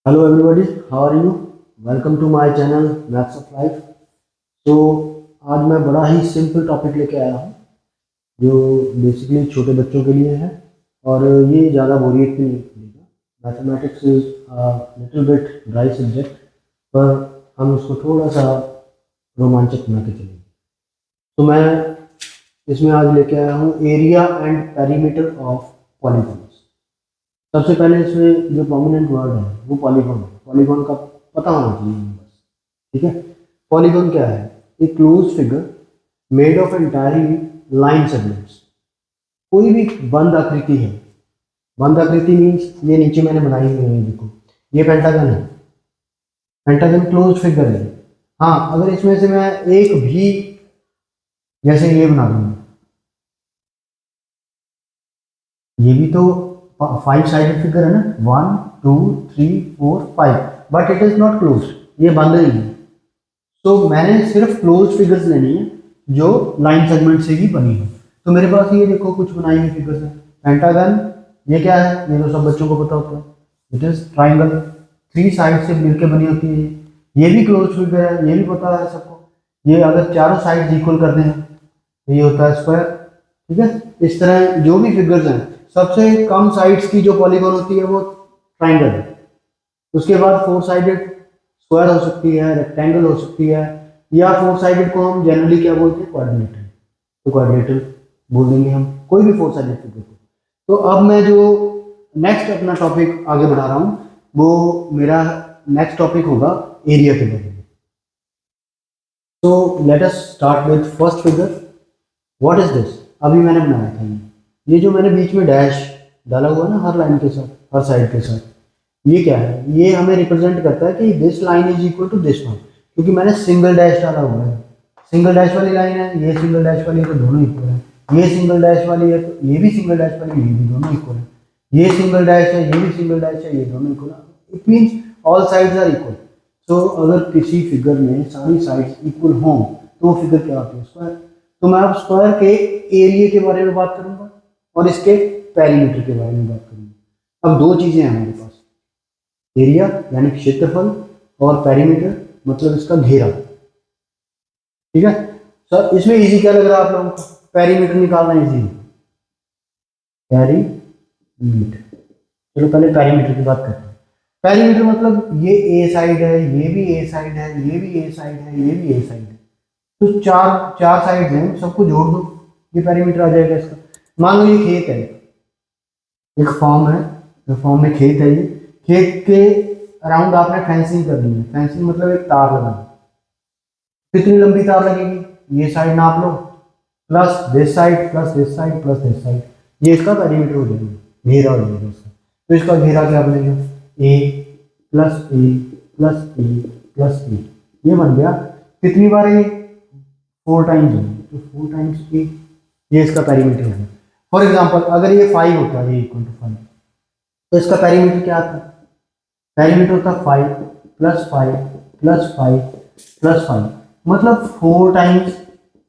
Hello everybody, how are you? Welcome to my channel Maths of Life. तो आज मैं बड़ा ही सिंपल टॉपिक लेके आया हूँ जो बेसिकली छोटे बच्चों के लिए है और ये ज़्यादा बोरियत भी नहीं करेगा। Mathematics is little bit dry subject, पर हम उसको थोड़ा सा रोमांचक बना के चलेंगे। तो मैं इसमें आज लेके आया हूँ area and perimeter of polygons. सबसे पहले इसमें जो प्रोमिनेंट वर्ड है वो पॉलीगॉन है। पॉलीगॉन का पता होना चाहिए बस, ठीक है। पॉलीगॉन क्या है? एक close figure made of entirely line segments. कोई भी बंद आकृति है, बंद आकृति मीन्स ये नीचे मैंने बनाई हुई है, देखो ये पेंटागन है। पेंटागन क्लोज फिगर है। हाँ, अगर इसमें से मैं एक भी जैसे ये बना दूंगा, ये भी तो 5 साइडेड फिगर है ना, 1 2 3 4 5, but it is not close, ये बंद नहीं है। तो मैंने सिर्फ क्लोज फिगर्स लेनी है जो लाइन सेगमेंट से ही बनी हो। तो मेरे पास ये देखो कुछ बनाई हुई फिगर्स है। पेंटागन ये क्या है? ये तो सब बच्चों को पता होता है, इट इज ट्राइंगल, 3 साइड से मिलकर बनी होती है। ये भी क्लोज फिगर है, ये भी पता है सबको। ये अगर चारों साइड इक्वल कर दें तो ये होता है स्क्वायर, ठीक है। इस तरह जो भी फिगर्स हैं, सबसे कम साइड्स की जो पॉलीगॉन होती है वो ट्राइंगल है। उसके बाद 4 साइडेड स्क्वायर हो सकती है, रेक्टेंगल हो सकती है, या 4 साइडेड को हम जनरली क्या बोलते हैं? क्वाड्रिलेटरल। तो क्वाड्रिलेटरल बोल देंगे हम कोई भी 4 साइडेड फिगर को। तो अब मैं जो नेक्स्ट अपना टॉपिक आगे बढ़ा रहा हूँ वो मेरा नेक्स्ट टॉपिक होगा एरिया के बारे में। तो let us start with first figure. What is this? अभी मैंने बनाया था ये जो मैंने बीच में डैश डाला हुआ ना, हर लाइन के साथ, हर साइड के साथ, ये क्या है? ये हमें रिप्रेजेंट करता है कि this line is equal to this one, क्योंकि मैंने सिंगल डैश डाला हुआ है। सिंगल डैश वाली लाइन है, ये सिंगल डैश वाली है, तो दोनों इक्वल है। ये सिंगल डैश वाली है तो ये भी सिंगल डैश वाली, ये भी दोनों इक्वल है। ये सिंगल डैश है, ये भी सिंगल डैश है, ये दोनों इक्वल है। It means all sides are equal. तो अगर किसी फिगर में सारी साइड्स इक्वल हों तो वो फिगर क्या होती है? स्क्वायर। तो मैं अब स्क्वायर के एरिया के बारे में बात करूंगा और इसके पेरीमीटर के बारे में बात करूंगा। अब दो चीजें हैं हमारे पास, एरिया यानी क्षेत्रफल और पेरीमीटर मतलब इसका घेरा, ठीक है। सर इसमें इजी क्या लग रहा है आप लोगों को? पेरीमीटर निकालना इजी है, पेरीमीटर। चलो पहले पेरीमीटर की बात करते हैं। पेरीमीटर मतलब ये ए साइड है, ये भी ए साइड है, ये भी ए साइड है, ये भी ए साइड है। तो चार चार साइड हैं, सबको जोड़ दो, ये पेरीमीटर आ जाएगा इसका। मान लो ये खेत है, एक फॉर्म है, तो फॉर्म में खेत है। ये खेत के अराउंड आपने फेंसिंग करनी है। फेंसिंग मतलब एक तार लगाना। कितनी लंबी तार लगेगी? ये साइड नाप लो, plus this side, plus this side, plus this side, ये इसका पेरीमीटर हो जाएगा, घेरा हो जाएगा इसका। तो इसका घेरा क्या बनेगा? ए प्लस ए प्लस ए प्लस ए, ये बन गया। कितनी बार है ये? 4 टाइम्स है, तो 4 टाइम्स ए, ये इसका पेरीमीटर है। फॉर एग्जाम्पल अगर ये 5 होता है, ये इक्वल टू 5, तो इसका पेरीमीटर क्या आता है? पेरीमीटर होता है 5 प्लस 5 प्लस 5 प्लस 5, मतलब 4 टाइम्स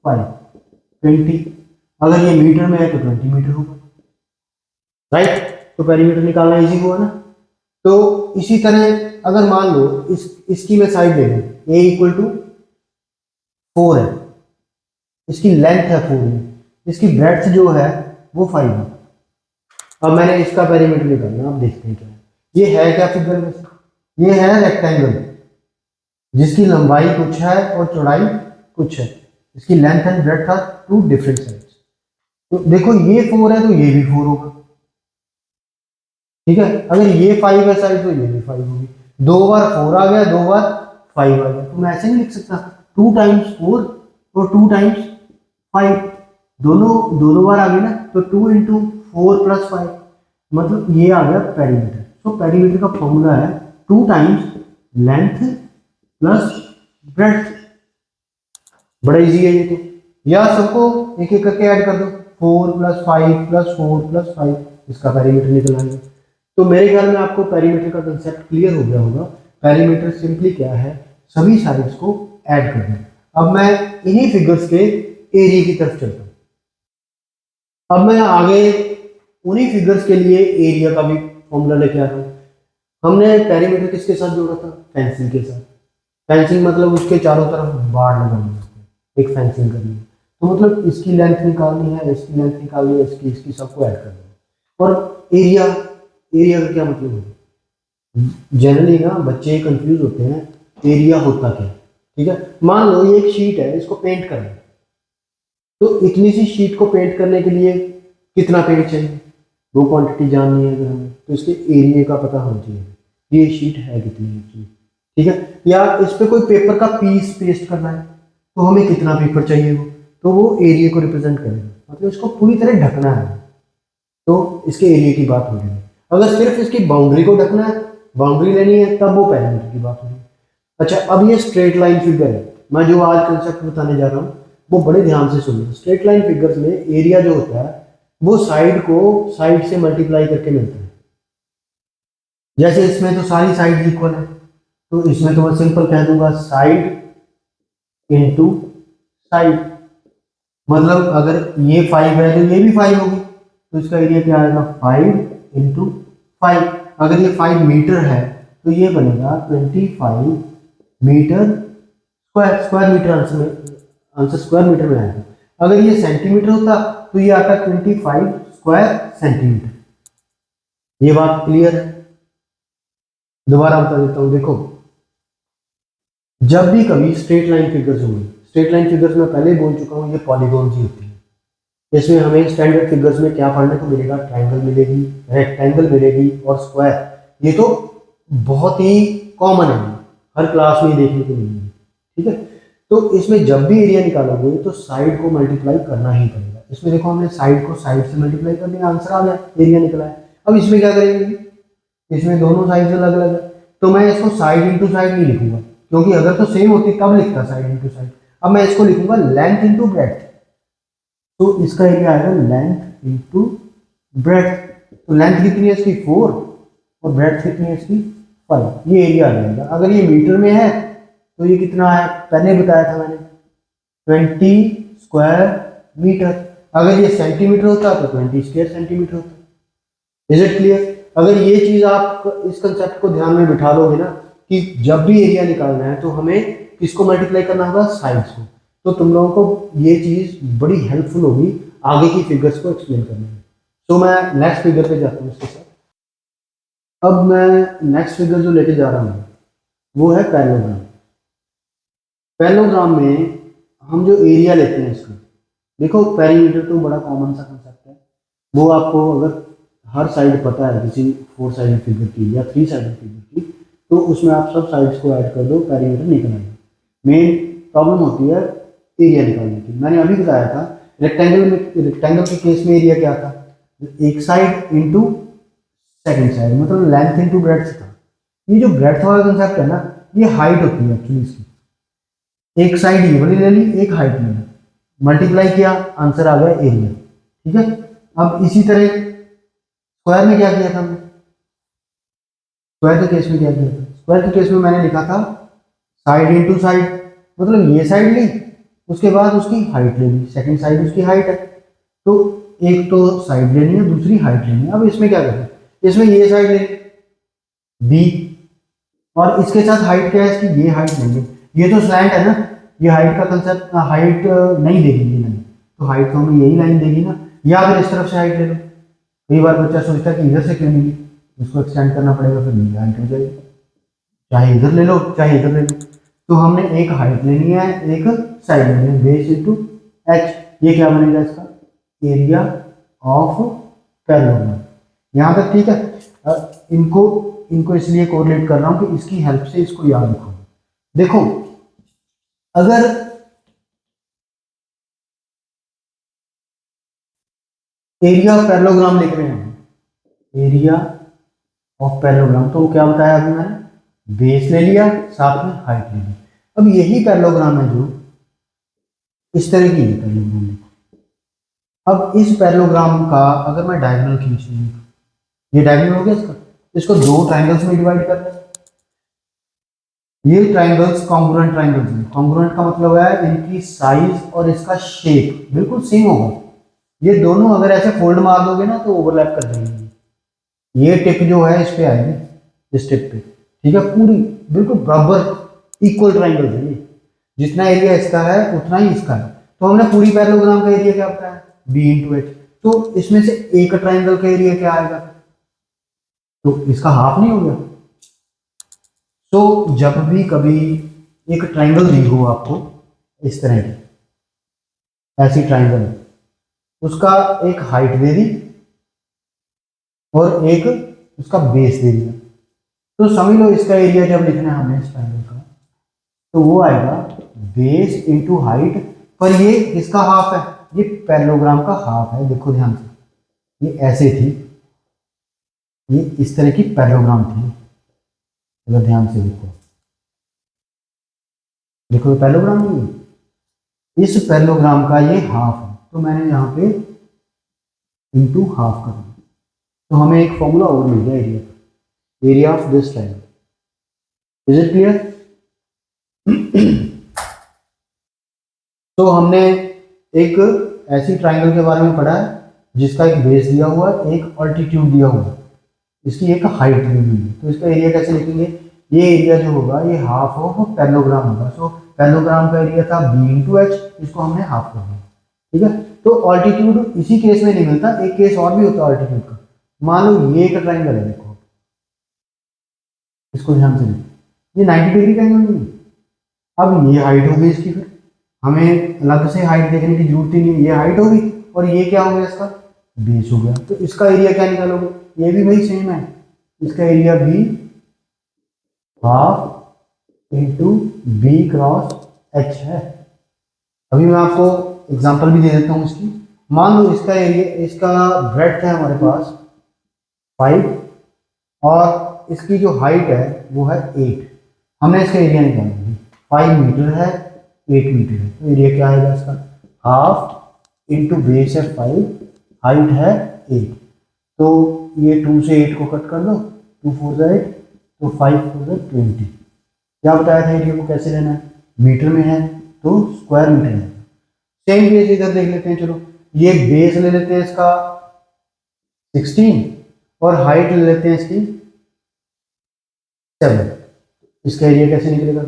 5, 20। अगर ये मीटर में है तो 20 मीटर होगा, राइट। तो पेरीमीटर निकालना इजी हुआ ना। तो इसी तरह अगर मान लो इसकी मैं साइड ले लूँ, ए इक्वल टू 4 है, इसकी लेंथ है 4 है, इसकी ब्रेड्थ जो है वो 5 है। अब मैंने इसका पेरीमीटर निकालना, आप देखते हैं क्या है। ये है क्या फिगर में? ये है रेक्टेंगल जिसकी लंबाई कुछ है और चौड़ाई कुछ है। इसकी length and breadth are 2 different sides. तो देखो ये 4 है तो ये भी 4 होगा, ठीक है। अगर ये 5 है साइड तो ये भी 5 होगी। 2 बार 4 आ गया, 2 बार 5 आ गया, तो मैं ऐसे नहीं लिख सकता 2 टाइम्स 4 और 2 टाइम्स 5, दोनों दोनों बार आ गए ना, तो 2 इंटू 4 प्लस 5, मतलब ये आ गया पेरीमीटर। तो पेरीमीटर का फॉर्मूला है 2 टाइम्स लेंथ प्लस ब्रेड्थ। बड़ा इजी है ये तो, या सबको एक एक करके ऐड कर दो, 4 प्लस 5 प्लस 4 प्लस 5, इसका पेरीमीटर निकल आएगा। तो मेरे ख्याल में आपको पेरीमीटर का कंसेप्ट क्लियर हो गया होगा। पेरीमीटर सिंपली क्या है? सभी साइड्स को ऐड करना। अब मैं इन्हीं फिगर्स के एरिया की तरफ चलता हूं। अब मैं आगे उन्हीं फिगर्स के लिए एरिया का भी फॉर्मूला लेके आ रहा हूं। हमने पेरीमीटर किसके साथ जोड़ा था? फेंसिंग के साथ। फेंसिंग मतलब उसके चारों तरफ बाड़ लगानी है, एक फेंसिंग करनी है। तो मतलब इसकी लेंथ निकालनी है, इसकी लेंथ निकालनी है, इसकी इसकी सबको ऐड करना है। और एरिया, एरिया का क्या मतलब है? जनरली ना बच्चे कंफ्यूज होते हैं, एरिया होता क्या है? ठीक है, मान लो ये एक शीट है, इसको पेंट करना है, तो इतनी सी शीट को पेंट करने के लिए कितना पेंट चाहिए, वो क्वांटिटी जाननी है अगर हमें, तो इसके एरिया का पता होना चाहिए ये शीट है कितनी एक्चुअली। ठीक है, या इस पे कोई पेपर का पीस पेस्ट करना है, तो हमें कितना पेपर चाहिए वो, तो वो एरिया को रिप्रेजेंट करेगा, मतलब इसको पूरी तरह ढकना है, तो इसके एरिया की बात हो रही है। अगर सिर्फ इसकी बाउंड्री को ढकना है, बाउंड्री लेनी है, तब वो पेरीमीटर की बात हो रही है। अच्छा, अब ये स्ट्रेट लाइन फिगर है, मैं जो आज कंसेप्ट बताने जा रहा हूँ वो बड़े ध्यान से सुनिए। स्ट्रेट लाइन फिगर्स में एरिया जो होता है वो साइड को साइड से मल्टीप्लाई करके मिलता है। जैसे इसमें तो सारी साइड इक्वल है, तो इसमें तो मैं सिंपल कह दूंगा साइड इंटू साइड। मतलब अगर ये 5 है तो ये भी 5 होगी, तो इसका एरिया क्या आएगा? 5 इंटू 5। अगर ये 5 मीटर है तो ये बनेगा 25 metre square. Square metre answer में, आंसर स्क्वायर मीटर में आएगा। अगर ये सेंटीमीटर होता तो ये आता 25 स्क्वायर सेंटीमीटर। ये बात क्लियर है? दोबारा बता देता हूँ, देखो जब भी कभी स्ट्रेट लाइन फिगर्स होंगी, स्ट्रेट लाइन फिगर्स में पहले ही बोल चुका हूँ ये पॉलीगॉन ही होती है। इसमें हमें स्टैंडर्ड फिगर्स में क्या पढ़ने को मिलेगा? ट्रायंगल मिलेगी, रेक्टेंगल मिलेगी और स्क्वायर। ये तो बहुत ही कॉमन है, हर क्लास में देखने को मिलेगी। ठीक है, तो इसमें जब भी एरिया निकालोगे तो साइड को मल्टीप्लाई करना ही पड़ेगा। इसमें देखो हमने साइड को साइड से मल्टीप्लाई कर दिया, आंसर आ गया, एरिया निकला है। अब इसमें क्या करेंगे? इसमें दोनों साइड अलग अलग है, तो मैं इसको साइड इंटू साइड नहीं लिखूंगा, क्योंकि अगर तो सेम होती तब लिखता साइड इंटू साइड। अब मैं इसको लिखूंगा लेंथ इंटू ब्रेड्थ। तो इसका एरिया आएगा लेंथ इंटू ब्रेड्थ। तो लेंथ कितनी है इसकी? 4, और ब्रेड्थ कितनी है इसकी? 5। ये एरिया आ जाएगा। अगर ये मीटर में है तो ये कितना है? पहले बताया था मैंने, 20 स्क्वायर मीटर। अगर ये सेंटीमीटर होता तो 20 स्क्वायर सेंटीमीटर होता। Is it clear? अगर ये चीज आप इस कंसेप्ट को ध्यान में बिठा लोगे ना कि जब भी एरिया निकालना है तो हमें किसको मल्टीप्लाई करना होगा? साइड्स को। तो तुम लोगों को ये चीज बड़ी हेल्पफुल होगी आगे की फिगर्स को एक्सप्लेन करने में। तो मैं नेक्स्ट फिगर पे जाता हूँ इसके साथ। अब मैं नेक्स्ट फिगर जो लेके जा रहा हूँ वो है पैरेललोग्राम। पैरेललोग्राम में हम जो एरिया लेते हैं इसका, देखो पेरीमीटर तो बड़ा कॉमन सा कंसेप्ट है, वो आपको अगर हर साइड पता है किसी 4 साइड फिगर की या 3 साइड फिगर की, तो उसमें आप सब साइड्स को ऐड कर दो, पेरीमीटर निकल आएगा। मेन प्रॉब्लम होती है एरिया निकालने की। मैंने अभी बताया था रेक्टेंगल में, रेक्टेंगल के केस में एरिया क्या था? एक साइड इंटू सेकेंड साइड, मतलब लेंथ इंटू ब्रेड्थ था। ये जो ब्रेड्थ वाला कंसेप्ट है ना, ये हाइट होती है एक्चुअली इसकी। एक साइड ये वाली ले ली, एक हाइट ले ली, मल्टीप्लाई किया, आंसर आ गया एरिया। ठीक है, अब इसी तरह स्क्वायर में क्या किया था हमने? स्क्वायर के केस में क्या किया था? स्क्वायर के केस में मैंने लिखा था साइड इंटू साइड, मतलब ये साइड ली, उसके बाद उसकी हाइट ले ली, सेकंड साइड उसकी हाइट है, तो एक तो साइड लेनी है, दूसरी हाइट लेनी है। अब इसमें क्या करें? इसमें ये साइड ले बी, और इसके साथ हाइट क्या है इसकी? ये हाइट लेंगे। ये तो स्लैंट है ना, ये हाइट का कंसेप्ट, हाइट नहीं देगी ये लाइन, तो हाइट तो हमें यही लाइन देगी ना, या फिर इस तरफ से हाइट ले लो। कई बार बच्चा सोचता है कि इधर से क्यों मिली, उसको एक्सटेंड करना पड़ेगा, फिर नीचे हाइट हो जाएगी। चाहे इधर ले लो चाहे इधर ले लो, तो हमने एक हाइट लेनी है, एक साइड लेनी है, बेस इंटू एच। ये क्या बनेगा इसका? Area of parallelogram. यहाँ तक ठीक है? इनको इनको इसलिए कोरिलेट कर रहा हूँ कि इसकी हेल्प से इसको याद रखो। देखो अगर एरिया ऑफ पैरेललोग्राम लिख रहे हैं, एरिया ऑफ पैरेललोग्राम, तो क्या बताया अभी मैंने? बेस ले लिया, साथ में हाइट ले ली। अब यही पैरेललोग्राम है जो इस तरह की है पैरेललोग्राम। अब इस पैरेललोग्राम का अगर मैं डायगोनल खींच लूँ, ये डायगोनल हो गया इसका, इसको दो ट्राइंगल्स में डिवाइड कर दें। ये ट्राइंगल्स कॉन्ग्रुएंट ट्राइंगल्स हैं। कॉन्ग्रुएंट का मतलब है इनकी साइज और इसका शेप बिल्कुल सेम होगा। ये दोनों अगर ऐसे फोल्ड मार दोगे ना तो ओवरलैप कर देंगे। ये टिप जो है इस पे आएगी, इस टिप पे, ठीक है, पूरी बिल्कुल बराबर इक्वल ट्राइंगल है ये, जितना एरिया इसका है उतना ही इसका है। तो हमने पूरी पैरेललोग्राम का एरिया क्या बताया, बी इंटू एच। तो इसमें से एक ट्राइंगल का एरिया क्या आएगा, तो इसका हाफ नहीं हो गया। तो जब भी कभी एक ट्राइंगल दी हो आपको इस तरह की, ऐसी ट्राइंगल, उसका एक हाइट दे दी और एक उसका बेस दे दिया, तो समझ लो इसका एरिया जब लिखना है हमें इस ट्राइंगल का, तो वो आएगा बेस इंटू हाइट, पर ये किसका हाफ है, ये पैरेललोग्राम का हाफ है। देखो ध्यान से, ये ऐसे थी, ये इस तरह की पैरेललोग्राम थी, अगर ध्यान से देखो, देखो पैरेललोग्राम नहीं है, इस पैरेललोग्राम का ये हाफ है, तो मैंने यहाँ पे इंटू हाफ कर दिया, तो हमें एक फॉर्मूला और मिल गया एरिया का, area of this triangle. Is it clear? तो हमने एक ऐसी ट्राइंगल के बारे में पढ़ा है जिसका एक बेस दिया हुआ है, एक ऑल्टीट्यूड दिया हुआ है, इसकी एक हाइट दी हुई है, तो इसका एरिया कैसे लिखेंगे, ये एरिया जो होगा ये हाफ ऑफ पैरेललोग्राम होगा। सो पैरेललोग्राम का एरिया था बी इंटू एच, इसको हमने हाफ कर दिया, ठीक है। तो ऑल्टीट्यूड इसी केस में नहीं मिलता, एक केस और भी होता है ऑल्टीट्यूड का। मान लो ये एक ट्राइंगल है, देखो इसको ध्यान से देखो, ये 90 डिग्री का एंगल नहीं है। अब ये हाइट हो गई इसकी, फिर हमें अलग से हाइट देखने की जरूरत ही नहीं है, ये हाइट होगी और ये क्या हो गया, इसका बेस हो गया। तो इसका एरिया क्या निकालोगे, ये भी भाई सेम है, इसका area b half into b cross h है। अभी मैं आपको एग्जांपल भी दे देता हूँ इसकी। मान लो इसका एरिया, इसका ब्रेड्थ है हमारे पास 5 और इसकी जो हाइट है वो है 8। हमने इसका एरिया निकाला है, 5 मीटर है 8 मीटर है, तो एरिया क्या आएगा इसका, हाफ इंटू बेस है 5, हाइट है 8। तो ये 2 से 8 को कट कर दो, 2 4 8, तो 5 4 20। क्या बताया था एरिया को कैसे लेना है, मीटर में है तो स्क्वायर मीटर है। सेम केस इधर देख लेते हैं, चलो ये बेस ले लेते हैं इसका 16 और हाइट ले लेते हैं इसकी 7। इसका एरिया कैसे निकलेगा,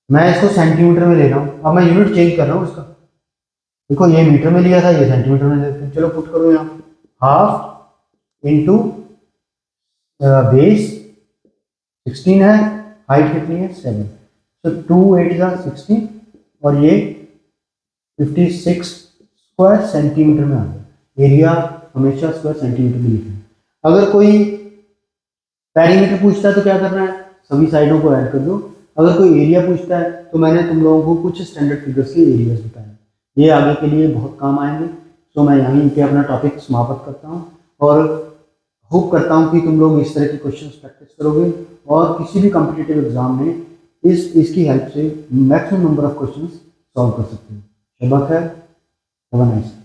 मैं इसको सेंटीमीटर में ले रहा हूँ, अब मैं यूनिट चेंज कर रहा हूँ इसका। देखो ये मीटर में लिया था, ये सेंटीमीटर में लेते हैं। चलो पुट करो यहाँ, हाफ इंटू बेस 16 है, हाइट कितनी है 7, तो 2 8 जा 16 और ये 56 स्क्वायर सेंटीमीटर में आ गया। एरिया हमेशा स्क्वायर सेंटीमीटर में लिखना है। अगर कोई पेरीमीटर पूछता है तो क्या करना है, सभी साइडों को ऐड कर दो। अगर कोई एरिया पूछता है तो मैंने तुम लोगों को कुछ स्टैंडर्ड फिगर्स के एरियाज बताए, ये आगे के लिए बहुत काम आएंगे। तो मैं यहीं पे अपना टॉपिक समाप्त करता हूँ और होप करता हूँ कि तुम लोग इस तरह के क्वेश्चंस प्रैक्टिस करोगे और किसी भी कॉम्पिटिटिव एग्जाम में इसकी हेल्प से maximum number of questions solve कर सकते हो। शबा खैर, हैव अ नाइस डे।